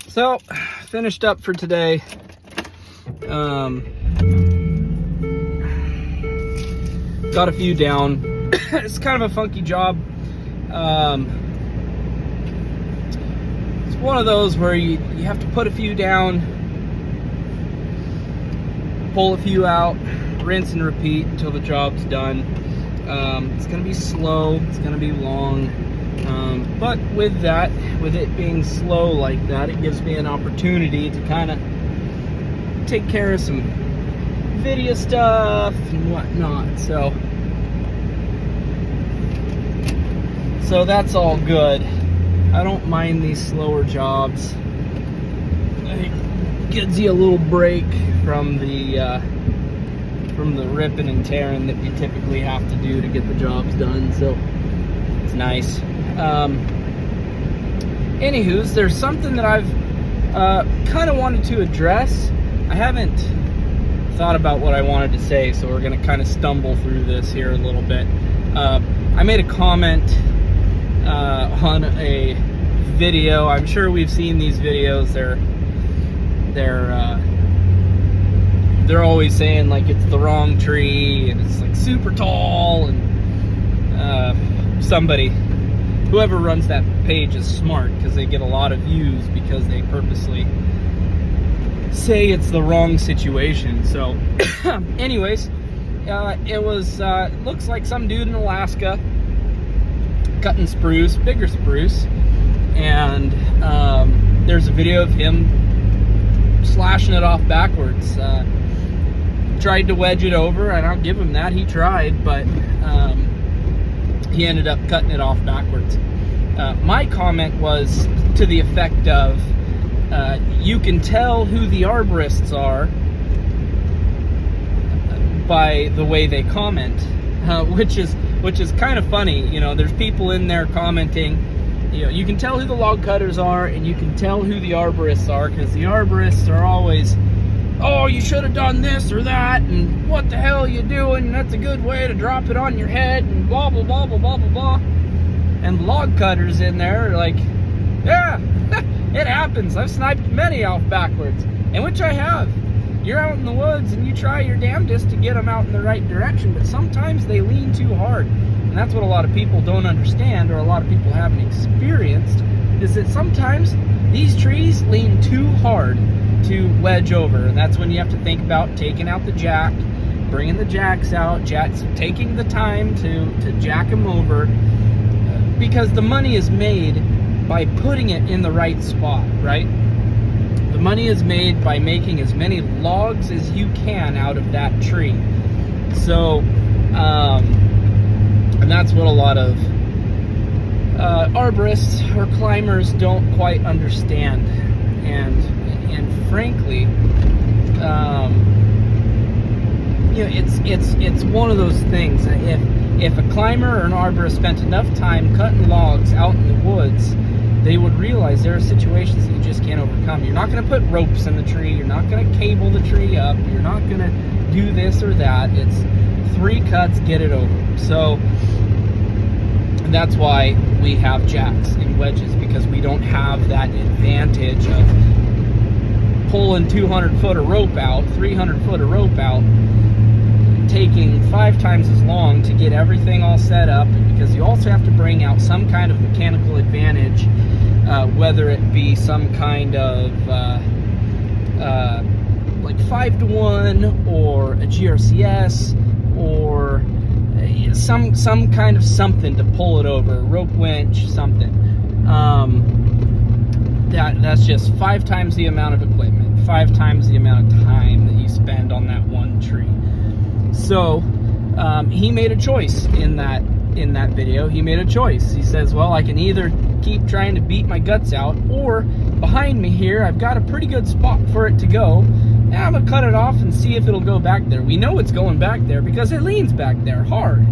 So, finished up for today. Got a few down. It's kind of a funky job. It's one of those where you have to put a few down, pull a few out, rinse and repeat until the job's done. It's going to be slow, it's going to be long, but with it being slow like that, it gives me an opportunity to kind of take care of some video stuff and whatnot. So that's all good. I don't mind these slower jobs. It gives you a little break from the ripping and tearing that you typically have to do to get the jobs done, so it's nice. Anywho's, there's something that I've kind of wanted to address. I haven't thought about what I wanted to say, so we're going to kind of stumble through this here a little bit. I made a comment on a video. I'm sure we've seen these videos. They're always saying like it's the wrong tree and it's like super tall, and whoever runs that page is smart because they get a lot of views because they purposely say it's the wrong situation. So anyways, it looks like some dude in Alaska cutting spruce, bigger spruce, and there's a video of him slashing it off backwards. Tried to wedge it over, and I'll give him that, he tried, but he ended up cutting it off backwards. My comment was to the effect of, you can tell who the arborists are by the way they comment, which is kind of funny. You know, there's people in there commenting, you know, you can tell who the log cutters are and you can tell who the arborists are, because the arborists are always, oh, you should have done this or that, and what the hell are you doing, that's a good way to drop it on your head, and blah blah blah blah blah blah blah. And log cutters in there are like, yeah, it happens, I've sniped many off backwards, and which I have. You're out in the woods and you try your damnedest to get them out in the right direction, but sometimes they lean too hard. And that's what a lot of people don't understand, or a lot of people haven't experienced, is that sometimes these trees lean too hard to wedge over. And that's when you have to think about taking out the jack, bringing the jacks out, taking the time to jack them over, because the money is made by putting it in the right spot, right? The money is made by making as many logs as you can out of that tree. So, and that's what a lot of arborists or climbers don't quite understand. And frankly, you know, it's one of those things. If a climber or an arborist spent enough time cutting logs out in the woods, they would realize there are situations that you just can't overcome. You're not going to put ropes in the tree. You're not going to cable the tree up. You're not going to do this or that. It's 3 cuts, get it over. So that's why we have jacks and wedges, because we don't have that advantage of pulling 200 foot of rope out, 300 foot of rope out, taking 5 times as long to get everything all set up, because you also have to bring out some kind of mechanical advantage, whether it be some kind of like 5-to-1 or a GRCS or some kind of something to pull it over, a rope winch, something. That's just 5 times the amount of equipment, 5 times the amount of time that you spend on that one tree. So he made a choice in that video. He made a choice. He says, well, I can either keep trying to beat my guts out, or behind me here I've got a pretty good spot for it to go. Now I'm gonna cut it off and see if it'll go back there. We know it's going back there because it leans back there hard.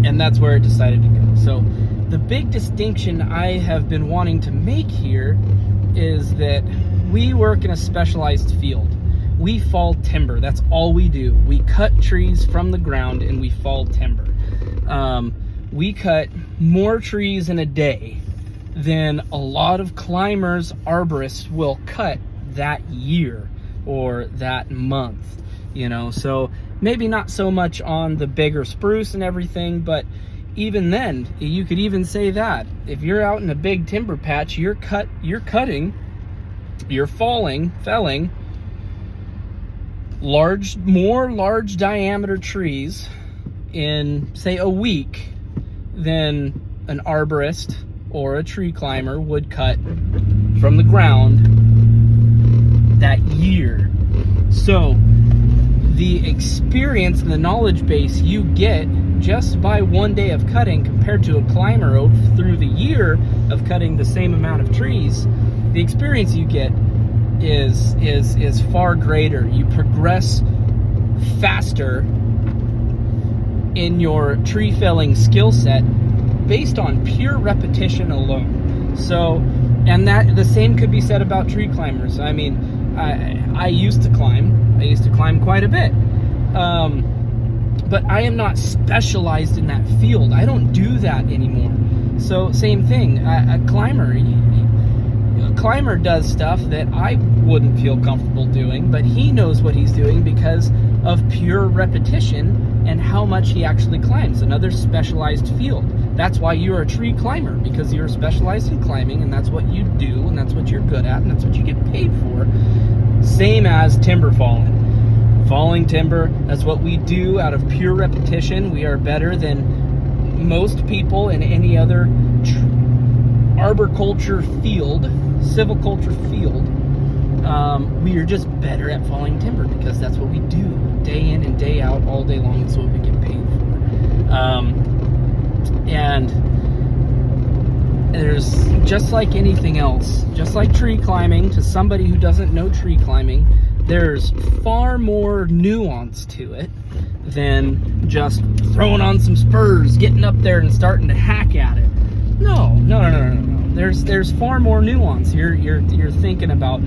And that's where it decided to go. So the big distinction I have been wanting to make here is that we work in a specialized field. We fall timber. That's all we do. We cut trees from the ground and we fall timber. We cut more trees in a day then a lot of climbers, arborists will cut that year or that month, you know. So maybe not so much on the bigger spruce and everything, but even then, you could even say that if you're out in a big timber patch, you're felling more large diameter trees in, say, a week than an arborist or a tree climber would cut from the ground that year. So the experience and the knowledge base you get just by one day of cutting compared to a climber through the year of cutting the same amount of trees, the experience you get is far greater. You progress faster in your tree felling skill set based on pure repetition alone. So, and that the same could be said about tree climbers. I mean, I used to climb. I used to climb quite a bit. But I am not specialized in that field. I don't do that anymore. So same thing, a climber does stuff that I wouldn't feel comfortable doing, but he knows what he's doing because of pure repetition and how much he actually climbs. Another specialized field. That's why you're a tree climber, because you're specialized in climbing, and that's what you do, and that's what you're good at, and that's what you get paid for. Same as timber falling. Falling timber, that's what we do out of pure repetition. We are better than most people in any other arboriculture field, silviculture field. We are just better at falling timber because that's what we do day in and day out, all day long. That's what we get paid for. And there's, just like anything else, just like tree climbing, to somebody who doesn't know tree climbing, there's far more nuance to it than just throwing on some spurs, getting up there and starting to hack at it. No. There's far more nuance. You're thinking about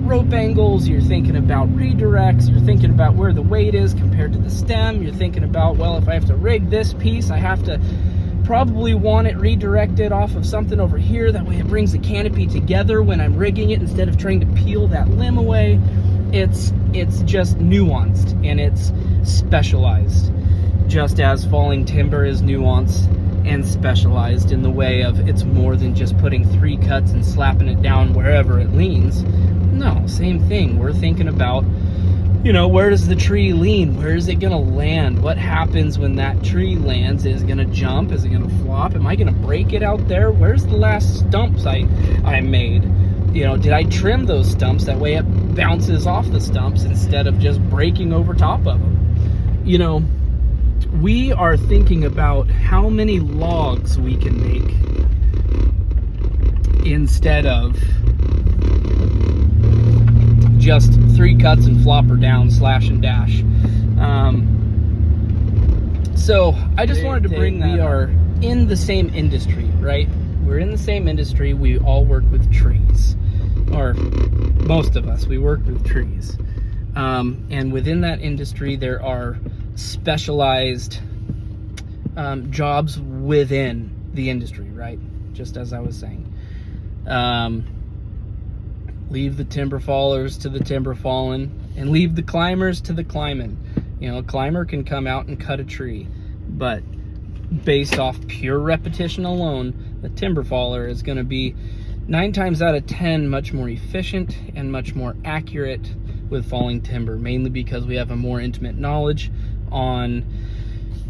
rope angles, you're thinking about redirects, you're thinking about where the weight is compared to the stem, you're thinking about, well, if I have to rig this piece, I have to probably want it redirected off of something over here, that way it brings the canopy together when I'm rigging it instead of trying to peel that limb away. It's just nuanced and it's specialized, just as falling timber is nuanced and specialized in the way of it's more than just putting 3 cuts and slapping it down wherever it leans. No, same thing. We're thinking about, you know, where does the tree lean? Where is it going to land? What happens when that tree lands? Is it going to jump? Is it going to flop? Am I going to break it out there? Where's the last stumps I made? You know, did I trim those stumps? That way it bounces off the stumps instead of just breaking over top of them. You know, we are thinking about how many logs we can make instead of just 3 cuts and flop her down, slash and dash. So I just wanted to bring that. We are in the same industry, right? We're in the same industry. We all work with trees, or most of us, we work with trees. And within that industry, there are specialized jobs within the industry, right? Just as I was saying. Leave the timber fallers to the timber fallen, and leave the climbers to the climbing. You know, a climber can come out and cut a tree, but based off pure repetition alone, the timber faller is going to be 9 times out of 10 much more efficient and much more accurate with falling timber, mainly because we have a more intimate knowledge on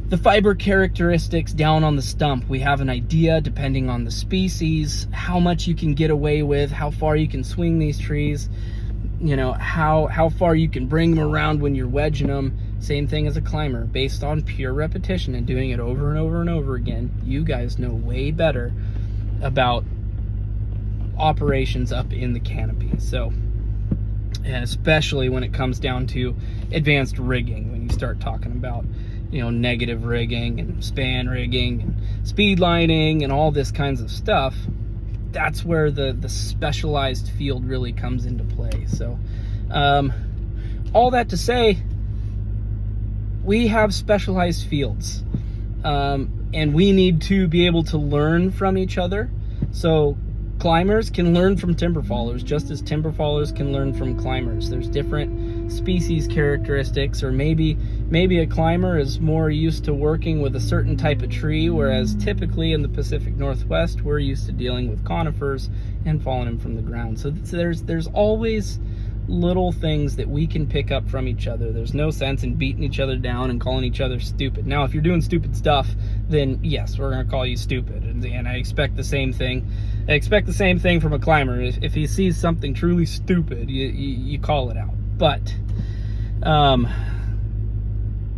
the fiber characteristics down on the stump. We have an idea, depending on the species, how much you can get away with, how far you can swing these trees, you know, how far you can bring them around when you're wedging them. Same thing as a climber, based on pure repetition and doing it over and over and over again. You guys know way better about operations up in the canopy. So, and especially when it comes down to advanced rigging, when you start talking about, you know, negative rigging and span rigging and speed lining and all this kinds of stuff, that's where the specialized field really comes into play. So all that to say, we have specialized fields, and we need to be able to learn from each other So climbers can learn from timber fallers just as timber fallers can learn from climbers. There's different species characteristics, or maybe a climber is more used to working with a certain type of tree, whereas typically in the Pacific Northwest we're used to dealing with conifers and falling them from the ground. So there's always little things that we can pick up from each other. There's no sense in beating each other down and calling each other stupid. Now, if you're doing stupid stuff, then yes, we're gonna call you stupid, and I expect the same thing. I expect the same thing from a climber. If he sees something truly stupid, you call it out. But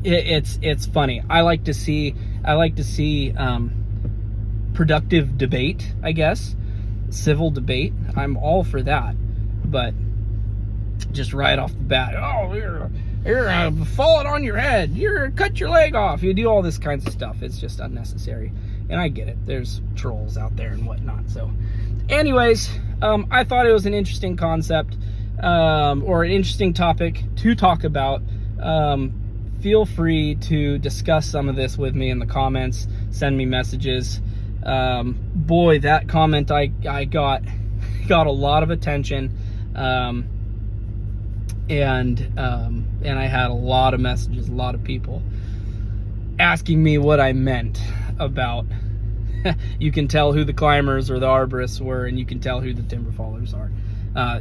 it's funny. I like to see productive debate, I guess, civil debate. I'm all for that, but just right off the bat, oh, you're falling on your head, you're cut your leg off, you do all this kinds of stuff. It's just unnecessary, and I get it. There's trolls out there and whatnot. So anyways, I thought it was an interesting concept, or an interesting topic to talk about. Feel free to discuss some of this with me in the comments. Send me messages. Boy, that comment I got a lot of attention. And I had a lot of messages, a lot of people asking me what I meant about you can tell who the climbers or the arborists were, and you can tell who the timber fallers are,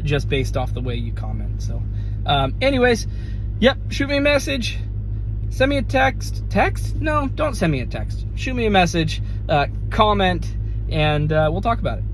just based off the way you comment. So anyways, yep, shoot me a message, send me a text. No, don't send me a text, shoot me a message, comment, and we'll talk about it.